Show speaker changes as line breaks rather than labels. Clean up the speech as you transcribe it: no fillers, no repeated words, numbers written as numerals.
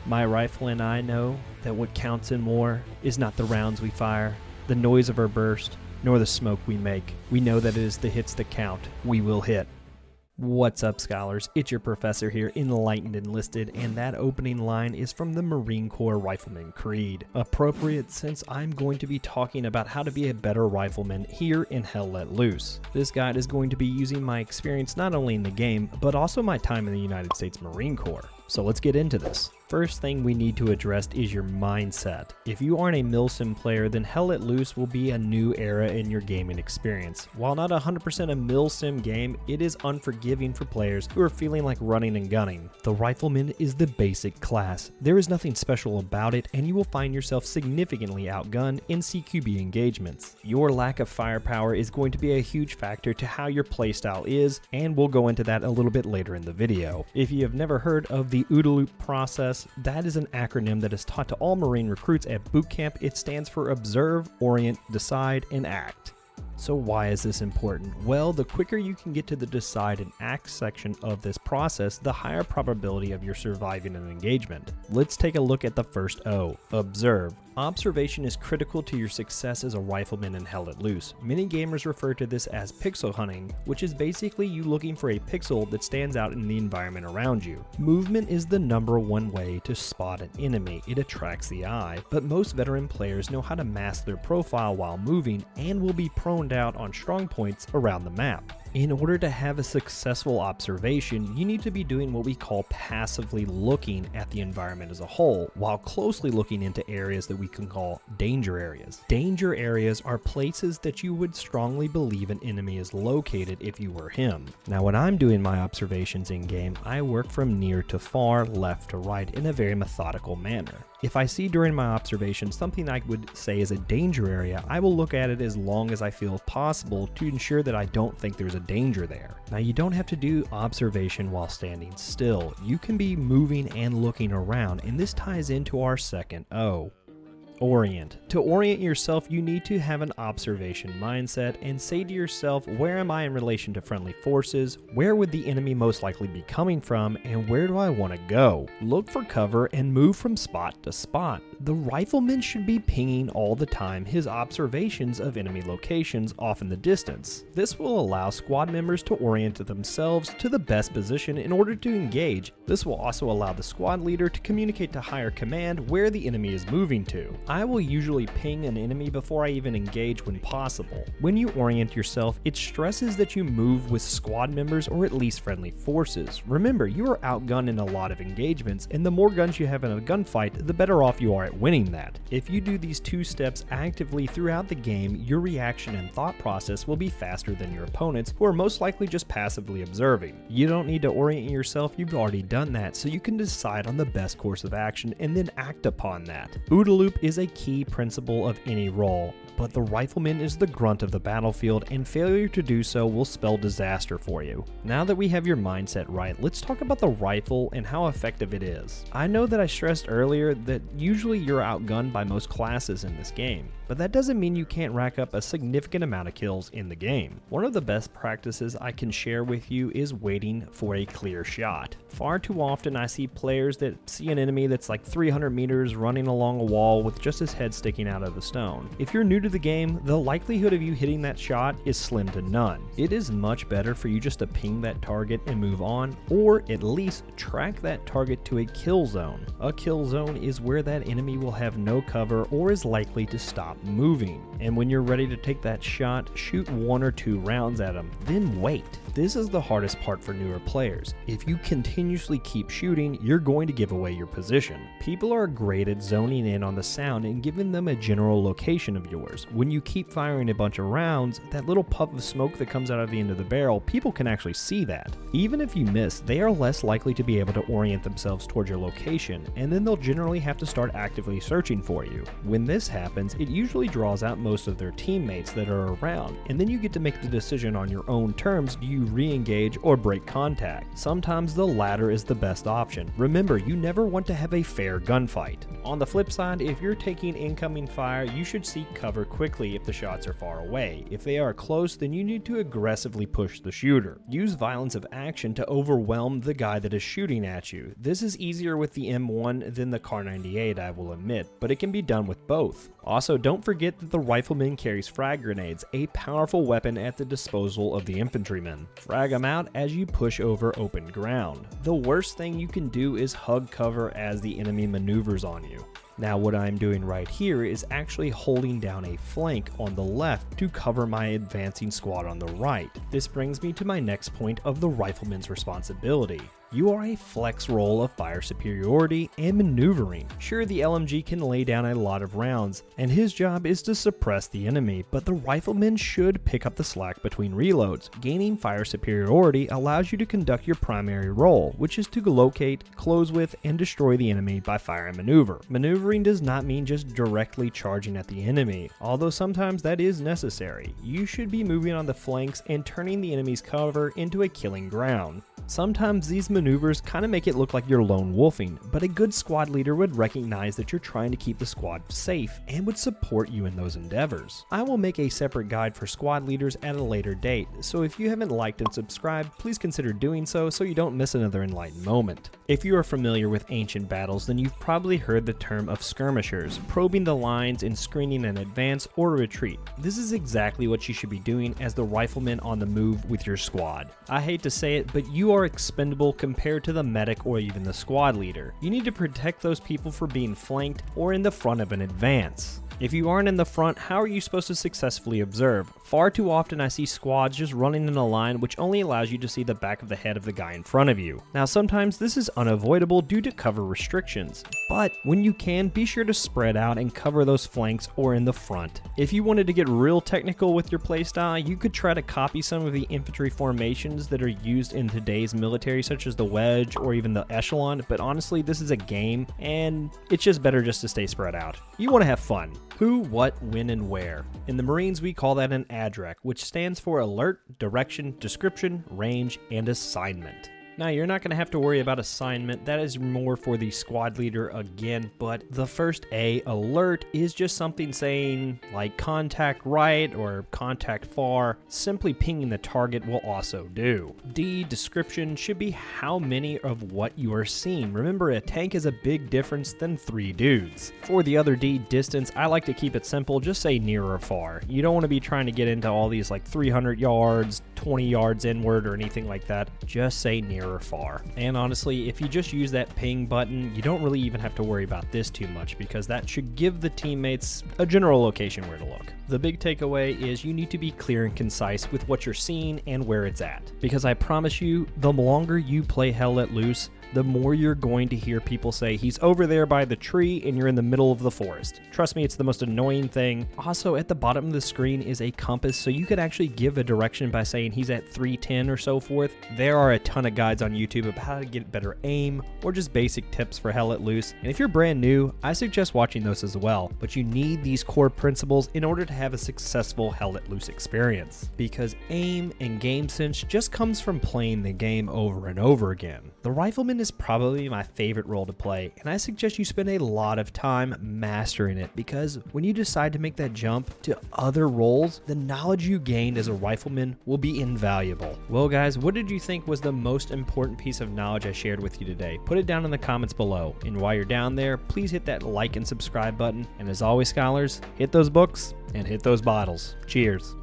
My rifle and I know that what counts in war is not the rounds we fire, the noise of our burst, nor the smoke we make. We know that it is the hits that count. We will hit. What's up, scholars? It's your professor here, Enlightened Enlisted, and that opening line is from the Marine Corps Rifleman Creed. Appropriate since I'm going to be talking about how to be a better rifleman here in Hell Let Loose. This guide is going to be using my experience not only in the game, but also my time in the United States Marine Corps. So let's get into this. First thing we need to address is your mindset. If you aren't a milsim player, then Hell Let Loose will be a new era in your gaming experience. While not 100% a milsim game, it is unforgiving for players who are feeling like running and gunning. The Rifleman is the basic class. There is nothing special about it, and you will find yourself significantly outgunned in CQB engagements. Your lack of firepower is going to be a huge factor to how your playstyle is, and we'll go into that a little bit later in the video. If you have never heard of the OODA loop process, that is an acronym that is taught to all Marine recruits at boot camp. It stands for Observe, Orient, Decide, and Act. So why is this important? Well, the quicker you can get to the decide and act section of this process, the higher probability of your surviving an engagement. Let's take a look at the first O, observe. Observation is critical to your success as a rifleman in Hell Let Loose. Many gamers refer to this as pixel hunting, which is basically you looking for a pixel that stands out in the environment around you. Movement is the #1 way to spot an enemy. It attracts the eye, but most veteran players know how to mask their profile while moving and will be proned out on strong points around the map. In order to have a successful observation, you need to be doing what we call passively looking at the environment as a whole, while closely looking into areas that we can call danger areas. Danger areas are places that you would strongly believe an enemy is located if you were him. Now, when I'm doing my observations in game, I work from near to far, left to right in a very methodical manner. If I see during my observation something I would say is a danger area, I will look at it as long as I feel possible to ensure that I don't think there's a danger there. Now, you don't have to do observation while standing still. You can be moving and looking around, and this ties into our second O. Orient. To orient yourself, you need to have an observation mindset and say to yourself, where am I in relation to friendly forces? Where would the enemy most likely be coming from? And where do I want to go? Look for cover and move from spot to spot. The rifleman should be pinging all the time his observations of enemy locations off in the distance. This will allow squad members to orient themselves to the best position in order to engage. This will also allow the squad leader to communicate to higher command where the enemy is moving to. I will usually ping an enemy before I even engage when possible. When you orient yourself, it stresses that you move with squad members or at least friendly forces. Remember, you are outgunned in a lot of engagements, and the more guns you have in a gunfight, the better off you are at winning that. If you do these two steps actively throughout the game, your reaction and thought process will be faster than your opponents, who are most likely just passively observing. You don't need to orient yourself, you've already done that, so you can decide on the best course of action and then act upon that. OODA loop is a key principle of any role, but the rifleman is the grunt of the battlefield, and failure to do so will spell disaster for you. Now that we have your mindset right, let's talk about the rifle and how effective it is. I know that I stressed earlier that usually you're outgunned by most classes in this game, but that doesn't mean you can't rack up a significant amount of kills in the game. One of the best practices I can share with you is waiting for a clear shot. Far too often I see players that see an enemy that's like 300 meters running along a wall with just his head sticking out of the stone. If you're new to the game, the likelihood of you hitting that shot is slim to none. It is much better for you just to ping that target and move on, or at least track that target to a kill zone. A kill zone is where that enemy will have no cover or is likely to stop moving. And when you're ready to take that shot, shoot 1 or 2 rounds at them, then wait. This is the hardest part for newer players. If you continuously keep shooting, you're going to give away your position. People are great at zoning in on the sound and giving them a general location of yours. When you keep firing a bunch of rounds, that little puff of smoke that comes out of the end of the barrel, people can actually see that. Even if you miss, they are less likely to be able to orient themselves towards your location, and then they'll generally have to start actively searching for you. When this happens, it usually draws out most of their teammates that are around, and then you get to make the decision on your own terms. Do you re-engage or break contact. Sometimes the latter is the best option. Remember, you never want to have a fair gunfight. On the flip side, if you're taking incoming fire, you should seek cover quickly if the shots are far away. If they are close, then you need to aggressively push the shooter. Use violence of action to overwhelm the guy that is shooting at you. This is easier with the M1 than the Kar 98, I will admit, but it can be done with both. Also, don't forget that the rifleman carries frag grenades, a powerful weapon at the disposal of the infantryman. Frag them out as you push over open ground. The worst thing you can do is hug cover as the enemy maneuvers on you. Now what I'm doing right here is actually holding down a flank on the left to cover my advancing squad on the right. This brings me to my next point of the rifleman's responsibility. You are a flex role of fire superiority and maneuvering. Sure, the LMG can lay down a lot of rounds, and his job is to suppress the enemy, but the rifleman should pick up the slack between reloads. Gaining fire superiority allows you to conduct your primary role, which is to locate, close with, and destroy the enemy by fire and maneuver. Maneuvering does not mean just directly charging at the enemy, although sometimes that is necessary. You should be moving on the flanks and turning the enemy's cover into a killing ground. Sometimes these maneuvers kind of make it look like you're lone wolfing, but a good squad leader would recognize that you're trying to keep the squad safe and would support you in those endeavors. I will make a separate guide for squad leaders at a later date, so if you haven't liked and subscribed, please consider doing so you don't miss another enlightened moment. If you are familiar with ancient battles, then you've probably heard the term of skirmishers, probing the lines and screening an advance or a retreat. This is exactly what you should be doing as the rifleman on the move with your squad. I hate to say it, but you are expendable compared to the medic or even the squad leader. You need to protect those people from being flanked or in the front of an advance. If you aren't in the front, how are you supposed to successfully observe? Far too often I see squads just running in a line which only allows you to see the back of the head of the guy in front of you. Now sometimes this is unavoidable due to cover restrictions, but when you can, be sure to spread out and cover those flanks or in the front. If you wanted to get real technical with your playstyle, you could try to copy some of the infantry formations that are used in today's military, such as the wedge or even the echelon, but honestly this is a game and it's just better just to stay spread out. You want to have fun. Who, what, when, and where. In the Marines, we call that an ADREC, which stands for Alert, Direction, Description, Range, and Assignment. Now, you're not going to have to worry about assignment. That is more for the squad leader again, but the first A, alert, is just something saying like contact right or contact far. Simply pinging the target will also do. D, description, should be how many of what you are seeing. Remember, a tank is a big difference than 3 dudes. For the other D, distance, I like to keep it simple. Just say near or far. You don't want to be trying to get into all these like 300 yards, 20 yards inward or anything like that. Just say near or far. And honestly, if you just use that ping button, you don't really even have to worry about this too much because that should give the teammates a general location where to look. The big takeaway is you need to be clear and concise with what you're seeing and where it's at. Because I promise you, the longer you play Hell Let Loose, the more you're going to hear people say he's over there by the tree and you're in the middle of the forest. Trust me, it's the most annoying thing. Also, at the bottom of the screen is a compass, so you could actually give a direction by saying he's at 310 or so forth. There are a ton of guides on YouTube about how to get better aim or just basic tips for Hell Let Loose. And if you're brand new, I suggest watching those as well. But you need these core principles in order to have a successful Hell Let Loose experience. Because aim and game sense just comes from playing the game over and over again. The rifleman is probably my favorite role to play, and I suggest you spend a lot of time mastering it because when you decide to make that jump to other roles, the knowledge you gained as a rifleman will be invaluable. Well guys, what did you think was the most important piece of knowledge I shared with you today? Put it down in the comments below, and while you're down there, please hit that like and subscribe button, and as always scholars, hit those books and hit those bottles. Cheers.